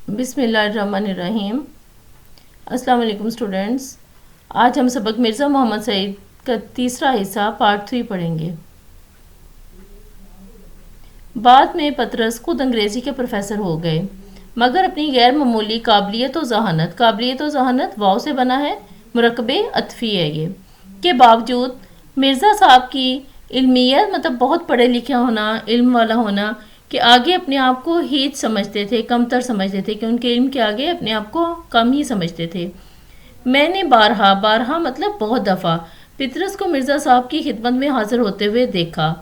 بسم اللہ الرحمن الرحیم۔ السلام علیکم اسٹوڈنٹس، آج ہم سبق مرزا محمد سعید کا تیسرا حصہ پارٹ 3 پڑھیں گے۔ بعد میں پطرس خود انگریزی کے پروفیسر ہو گئے، مگر اپنی غیر معمولی قابلیت و ذہانت واو سے بنا ہے، مرکب عطفی ہے یہ، کے باوجود مرزا صاحب کی علمیت بہت پڑھے لکھے ہونا، علم والا ہونا، کہ آگے اپنے آپ کو ہیچ سمجھتے تھے، کمتر سمجھتے تھے، کہ ان کے علم کے آگے اپنے آپ کو کم ہی سمجھتے تھے۔ میں نے بارہا بہت دفعہ پطرس کو مرزا صاحب کی خدمت میں حاضر ہوتے ہوئے دیکھا۔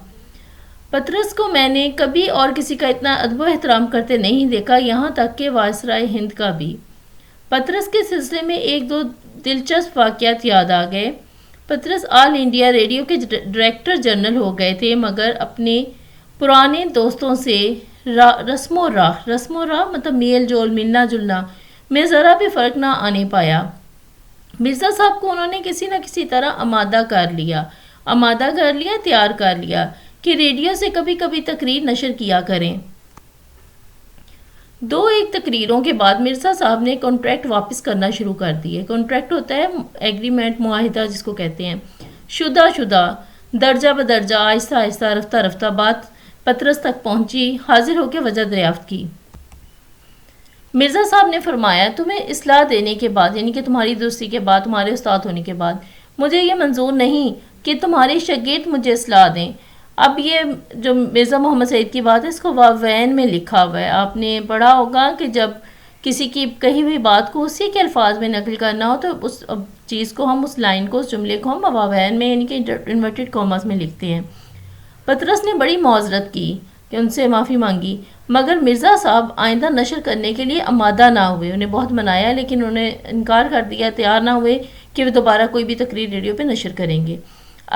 پطرس کو میں نے کبھی اور کسی کا اتنا ادب و احترام کرتے نہیں دیکھا، یہاں تک کہ وائسرائے ہند کا بھی۔ پطرس کے سلسلے میں ایک دو دلچسپ واقعات یاد آ گئے۔ پطرس آل انڈیا ریڈیو کے ڈائریکٹر جنرل ہو گئے تھے، مگر اپنے پرانے دوستوں سے رسم و راہ میل جول، ملنا جلنا میں ذرا بھی فرق نہ آنے پایا۔ مرزا صاحب کو انہوں نے کسی نہ کسی طرح آمادہ کر لیا، تیار کر لیا کہ ریڈیو سے کبھی کبھی تقریر نشر کیا کریں۔ ایک تقریروں کے بعد مرزا صاحب نے کانٹریکٹ واپس کرنا شروع کر دیے۔ کانٹریکٹ ہوتا ہے ایگریمنٹ، معاہدہ جس کو کہتے ہیں، شدہ درجہ بدرجہ، آہستہ رفتہ بات پطرس تک پہنچی، حاضر ہو کے وجہ دریافت کی۔ مرزا صاحب نے فرمایا، تمہیں اصلاح دینے کے بعد، یعنی کہ تمہاری درستی کے بعد، تمہارے استاد ہونے کے بعد، مجھے یہ منظور نہیں کہ تمہارے شاگرد مجھے اصلاح دیں۔ اب یہ جو مرزا محمد سعید کی بات ہے، اس کو واوین میں لکھا ہوا ہے۔ آپ نے پڑھا ہوگا کہ جب کسی کی کہی ہوئی بات کو اسی کے الفاظ میں نقل کرنا ہو، تو اس چیز کو ہم، اس لائن کو، اس جملے کو ہم واوین میں، یعنی کہ انورٹڈ کاماز میں لکھتے ہیں۔ پطرس نے بڑی معذرت کی کہ ان سے معافی مانگی، مگر مرزا صاحب آئندہ نشر کرنے کے لیے آمادہ نہ ہوئے۔ انہیں بہت منایا، لیکن انہوں نے انکار کر دیا، تیار نہ ہوئے کہ وہ دوبارہ کوئی بھی تقریر ریڈیو پہ نشر کریں گے۔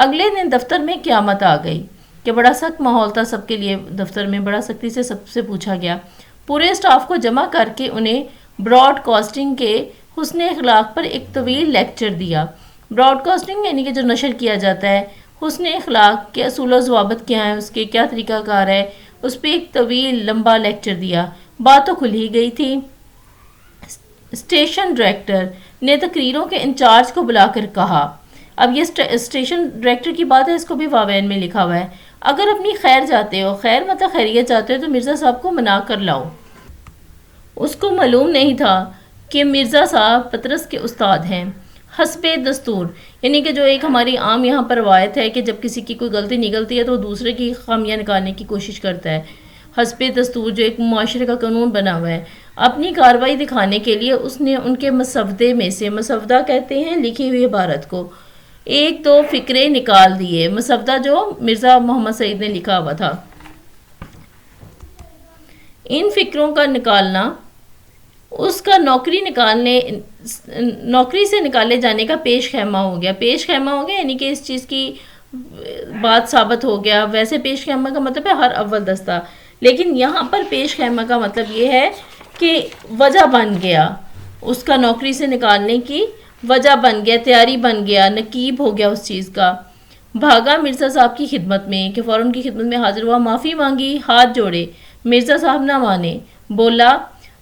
اگلے دن دفتر میں قیامت آ گئی کہ بڑا سخت ماحول تھا سب کے لیے۔ دفتر میں بڑا سختی سے سب سے پوچھا گیا، پورے اسٹاف کو جمع کر کے انہیں براڈ کاسٹنگ کے حسن اخلاق پر ایک طویل لیکچر دیا۔ براڈ کاسٹنگ یعنی کہ جو نشر کیا جاتا ہے، حسن اخلاق کے اصول و ضوابط کیا ہیں، اس کے کیا طریقہ کار ہے، اس پہ ایک طویل لمبا لیکچر دیا۔ بات تو کھل ہی گئی تھی۔ اسٹیشن ڈائریکٹر نے تقریروں کے انچارج کو بلا کر کہا، اب یہ اسٹیشن ڈائریکٹر کی بات ہے، اس کو بھی واوین میں لکھا ہوا ہے، اگر اپنی خیر چاہتے ہو، خیریت چاہتے ہو، تو مرزا صاحب کو منا کر لاؤ۔ اس کو معلوم نہیں تھا کہ مرزا صاحب پطرس کے استاد ہیں۔ حسب دستور، یعنی کہ جو ایک ہماری عام یہاں پر روایت ہے کہ جب کسی کی کوئی غلطی نکلتی ہے تو وہ دوسرے کی خامیاں نکالنے کی کوشش کرتا ہے۔ حسب دستور جو ایک معاشرے کا قانون بنا ہوا ہے، اپنی کارروائی دکھانے کے لیے اس نے ان کے مسودے میں سے، مسودہ کہتے ہیں لکھی ہوئی عبارت کو، ایک دو فقرے نکال دیے۔ مسودہ جو مرزا محمد سعید نے لکھا ہوا تھا، ان فقروں کا نکالنا اس کا نوکری سے نکالے جانے کا پیش خیمہ ہو گیا۔ یعنی کہ اس چیز کی بات ثابت ہو گیا۔ ویسے پیش خیمہ کا مطلب ہے ہر اول دستہ، لیکن یہاں پر پیش خیمہ کا مطلب یہ ہے کہ وجہ بن گیا، اس کا نوکری سے نکالنے کی وجہ بن گیا، تیاری بن گیا، نقیب ہو گیا اس چیز کا۔ بھاگا مرزا صاحب کی خدمت میں، کہ فوراً کی خدمت میں حاضر ہوا، معافی مانگی، ہاتھ جوڑے۔ مرزا صاحب نہ مانے، بولا،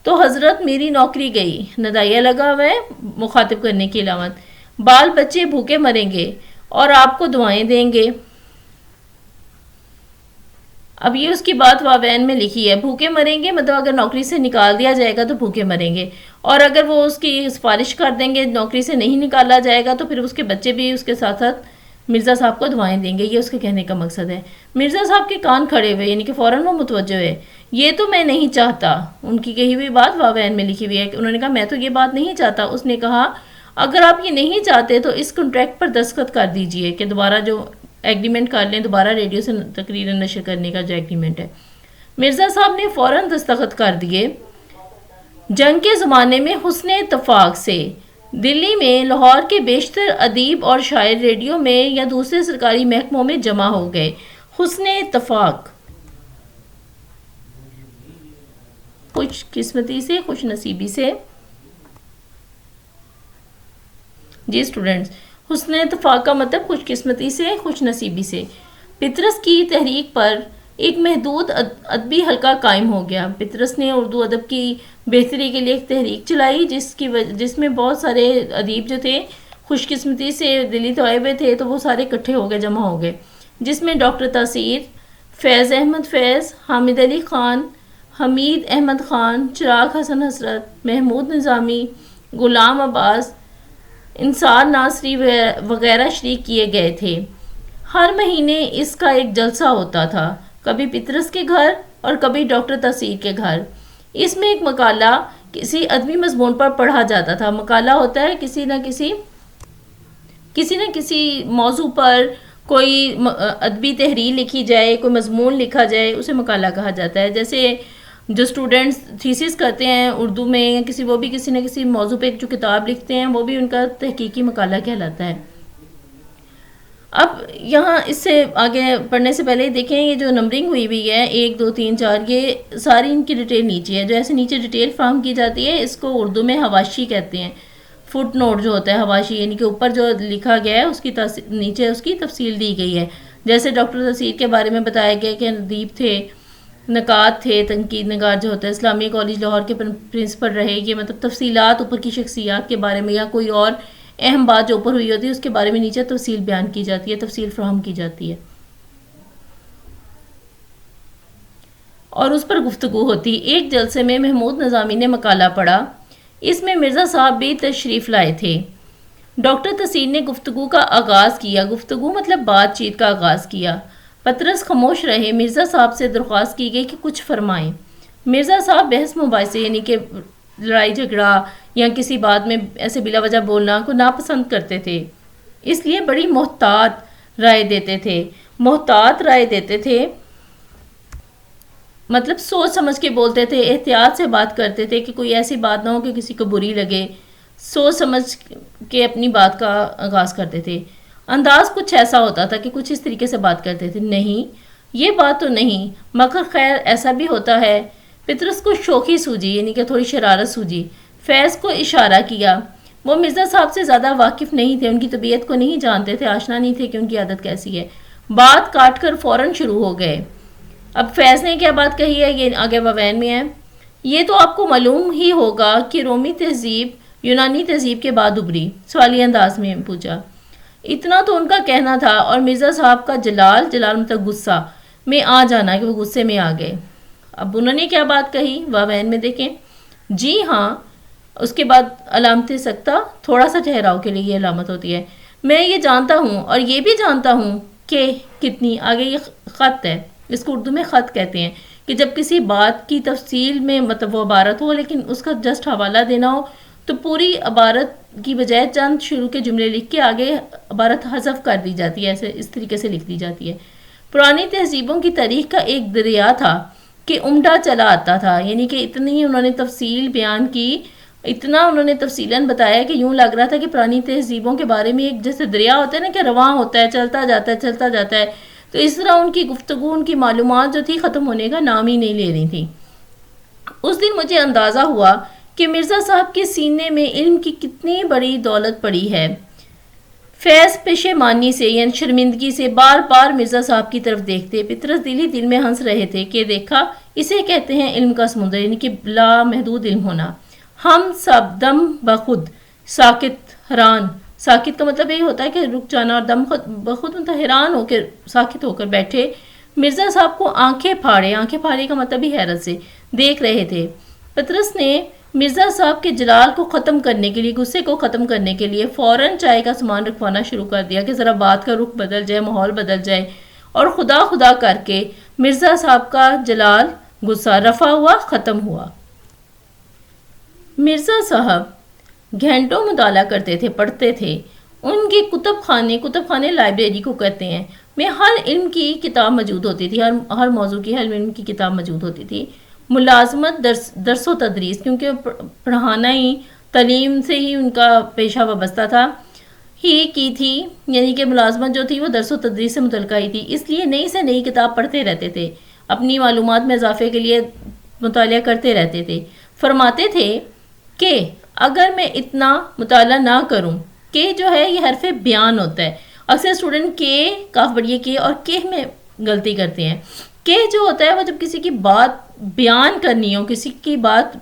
تو حضرت میری نوکری گئی۔ ندائیہ لگا ہوا ہے مخاطب کرنے کی علامت۔ بال بچے بھوکے مریں گے اور آپ کو دعائیں دیں گے۔ اب یہ اس کی بات واوین میں لکھی ہے، بھوکے مریں گے مطلب اگر نوکری سے نکال دیا جائے گا تو بھوکے مریں گے، اور اگر وہ اس کی سفارش کر دیں گے، نوکری سے نہیں نکالا جائے گا، تو پھر اس کے بچے بھی اس کے ساتھ ساتھ مرزا صاحب کو دعائیں دیں گے۔ یہ اس کے کہنے کا مقصد ہے۔ مرزا صاحب کے کان کھڑے ہوئے، یعنی کہ فوراً وہ متوجہ ہوئے۔ یہ تو میں نہیں چاہتا، ان کی کہی ہوئی بات واوین میں لکھی ہوئی ہے، انہوں نے کہا میں تو یہ بات نہیں چاہتا۔ اس نے کہا، اگر آپ یہ نہیں چاہتے تو اس کنٹریکٹ پر دستخط کر دیجئے، کہ دوبارہ جو ایگریمنٹ کر لیں، دوبارہ ریڈیو سے تقریر نشر کرنے کا جو ایگریمنٹ ہے۔ مرزا صاحب نے فوراً دستخط کر دیے۔ جنگ کے زمانے میں حسن اتفاق سے دلی میں لاہور کے بیشتر ادیب اور شاعر ریڈیو میں یا دوسرے سرکاری محکموں میں جمع ہو گئے۔ حسن اتفاق، خوش قسمتی سے، خوش نصیبی سے۔ جی اسٹوڈنٹس، حسن اتفاق کا مطلب خوش قسمتی سے، خوش نصیبی سے۔ پطرس کی تحریک پر ایک محدود ادبی حلقہ قائم ہو گیا. پطرس نے اردو ادب کی بہتری کے لیے ایک تحریک چلائی جس میں بہت سارے ادیب جو تھے خوش قسمتی سے دلی تو آئے ہوئے تھے، تو وہ سارے اکٹھے ہو گئے، جمع ہو گئے، جس میں ڈاکٹر تاثیر، فیض احمد فیض، حامد علی خان، حمید احمد خان، چراغ حسن حسرت، محمود نظامی، غلام عباس، انصار ناصری وغیرہ شریک کیے گئے تھے. ہر مہینے اس کا ایک جلسہ ہوتا تھا، کبھی پطرس کے گھر اور کبھی ڈاکٹر تاثیر کے گھر. اس میں ایک مقالہ کسی ادبی مضمون پر پڑھا جاتا تھا. مقالہ ہوتا ہے کسی نہ کسی موضوع پر کوئی ادبی تحریر لکھی جائے، کوئی مضمون لکھا جائے، اسے مقالہ کہا جاتا ہے. جیسے جو اسٹوڈنٹس تھیسس کرتے ہیں اردو میں یا وہ بھی کسی نہ کسی موضوع پہ جو کتاب لکھتے ہیں، وہ بھی ان کا تحقیقی مقالہ کہلاتا ہے. اب یہاں اس سے آگے پڑھنے سے پہلے دیکھیں یہ جو نمبرنگ ہوئی ہوئی ہے 1 2 3 4، یہ ساری ان کی ڈیٹیل نیچے ہے. جو ایسے نیچے ڈیٹیل فراہم کی جاتی ہے اس کو اردو میں حواشی کہتے ہیں. فٹ نوٹ جو ہوتا ہے حواشی، یعنی کہ اوپر جو لکھا گیا ہے اس کی نیچے اس کی تفصیل دی گئی ہے. جیسے ڈاکٹر تاثیر کے بارے میں بتایا گیا کہ ادیب تھے، نقاد تھے، تنقید نگار جو ہوتا ہے، اسلامیہ کالج لاہور کے پرنسپل رہے. یہ مطلب تفصیلات اوپر کی شخصیات کے بارے میں یا کوئی اور اہم بات جو اوپر ہوئی ہوتی ہے اس کے بارے میں نیچے تفصیل بیان کی جاتی ہے، تفصیل فراہم کی جاتی ہے اور اس پر گفتگو ہوتی. ایک جلسے میں محمود نظامی نے مقالہ پڑھا، اس میں مرزا صاحب بھی تشریف لائے تھے. ڈاکٹر تاثیر نے گفتگو کا آغاز کیا. گفتگو مطلب بات چیت کا آغاز کیا. پطرس خاموش رہے. مرزا صاحب سے درخواست کی گئی کہ کچھ فرمائیں. مرزا صاحب بحث مباحثے یعنی کہ لڑائی جھگڑا یا کسی بات میں ایسے بلا وجہ بولنا کو ناپسند کرتے تھے، اس لیے بڑی محتاط رائے دیتے تھے. مطلب سوچ سمجھ کے بولتے تھے، احتیاط سے بات کرتے تھے کہ کوئی ایسی بات نہ ہو کہ کسی کو بری لگے. سوچ سمجھ کے اپنی بات کا آغاز کرتے تھے. انداز کچھ ایسا ہوتا تھا کہ کچھ اس طریقے سے بات کرتے تھے، نہیں یہ بات تو نہیں، مگر خیر ایسا بھی ہوتا ہے. پطرس کو شوخی سوجی یعنی کہ تھوڑی شرارت سوجی. فیض کو اشارہ کیا. وہ مرزا صاحب سے زیادہ واقف نہیں تھے، ان کی طبیعت کو نہیں جانتے تھے، آشنا نہیں تھے کہ ان کی عادت کیسی ہے. بات کاٹ کر فوراً شروع ہو گئے. اب فیض نے کیا بات کہی ہے یہ آگے ووین میں ہے. یہ تو آپ کو معلوم ہی ہوگا کہ رومی تہذیب یونانی تہذیب کے بعد ابھری. سوالی انداز میں پوچھا. اتنا تو ان کا کہنا تھا. اور مرزا صاحب کا جلال مطلب غصہ میں آ جانا کہ وہ غصے میں آ گئے. اب انہوں نے کیا بات کہی واوین میں دیکھیں. جی ہاں، اس کے بعد علامت سکتہ، تھوڑا سا ٹھہراؤ کے لیے یہ علامت ہوتی ہے. میں یہ جانتا ہوں اور یہ بھی جانتا ہوں کہ کتنی، آگے یہ خط ہے، اس کو اردو میں خط کہتے ہیں کہ جب کسی بات کی تفصیل میں مطلب وہ عبارت ہو لیکن اس کا جسٹ حوالہ دینا ہو تو پوری عبارت کی بجائے چند شروع کے جملے لکھ کے آگے عبارت حذف کر دی جاتی ہے، ایسے اس طریقے سے لکھ دی جاتی ہے. پرانی تہذیبوں کی تاریخ کا ایک دریا تھا کہ عمدہ چلا آتا تھا، یعنی کہ اتنی انہوں نے تفصیل بیان کی، اتنا انہوں نے تفصیلاً بتایا کہ یوں لگ رہا تھا کہ پرانی تہذیبوں کے بارے میں ایک جیسے دریا ہوتا ہے نا کہ رواں ہوتا ہے، چلتا جاتا ہے. تو اس طرح ان کی گفتگو، ان کی معلومات جو تھی ختم ہونے کا نام ہی نہیں لے رہی تھی. اس دن مجھے اندازہ ہوا کہ مرزا صاحب کے سینے میں علم کی کتنی بڑی دولت پڑی ہے. فیض پشیمانی سے یعنی شرمندگی سے بار بار مرزا صاحب کی طرف دیکھتے. پطرس دل میں ہنس رہے تھے کہ دیکھا، اسے کہتے ہیں علم کا سمندر، یعنی کہ لا محدود علم ہونا. ہم سب دم بخود ساکت حیران، ساکت کا مطلب یہ ہوتا ہے کہ رک جانا، اور دم بخود مطلب حیران ہو کر ساکت ہو کر بیٹھے مرزا صاحب کو آنکھیں پھاڑے کا مطلب بھی حیرت سے دیکھ رہے تھے. پطرس نے مرزا صاحب کے جلال کو ختم کرنے کے لیے، غصے کو ختم کرنے کے لیے فوراً چائے کا سامان رکھوانا شروع کر دیا کہ ذرا بات کا رخ بدل جائے، ماحول بدل جائے. اور خدا کر کے مرزا صاحب کا جلال، غصہ رفع ہوا، ختم ہوا. مرزا صاحب گھنٹوں مطالعہ کرتے تھے، پڑھتے تھے. ان کے کتب خانے لائبریری کو کہتے ہیں، میں ہر علم کی کتاب موجود ہوتی تھی، ہر موضوع کی، ہر علم کی کتاب موجود ہوتی تھی. ملازمت درس و تدریس، کیونکہ پڑھانا ہی، تعلیم سے ہی ان کا پیشہ وابستہ تھا، ہی کی تھی، یعنی کہ ملازمت جو تھی وہ درس و تدریس سے متعلقہ ہی تھی. اس لیے نئی سے نئی کتاب پڑھتے رہتے تھے، اپنی معلومات میں اضافے کے لیے مطالعہ کرتے رہتے تھے. فرماتے تھے کہ اگر میں اتنا مطالعہ نہ کروں، کہ جو ہے یہ حرف بیان ہوتا ہے، اکثر اسٹوڈنٹ کے کاف بڑھیے کے اور کہ میں غلطی کرتے ہیں. کہ جو ہوتا ہے وہ جب کسی کی بات بیان کرنی ہو، کسی کی بات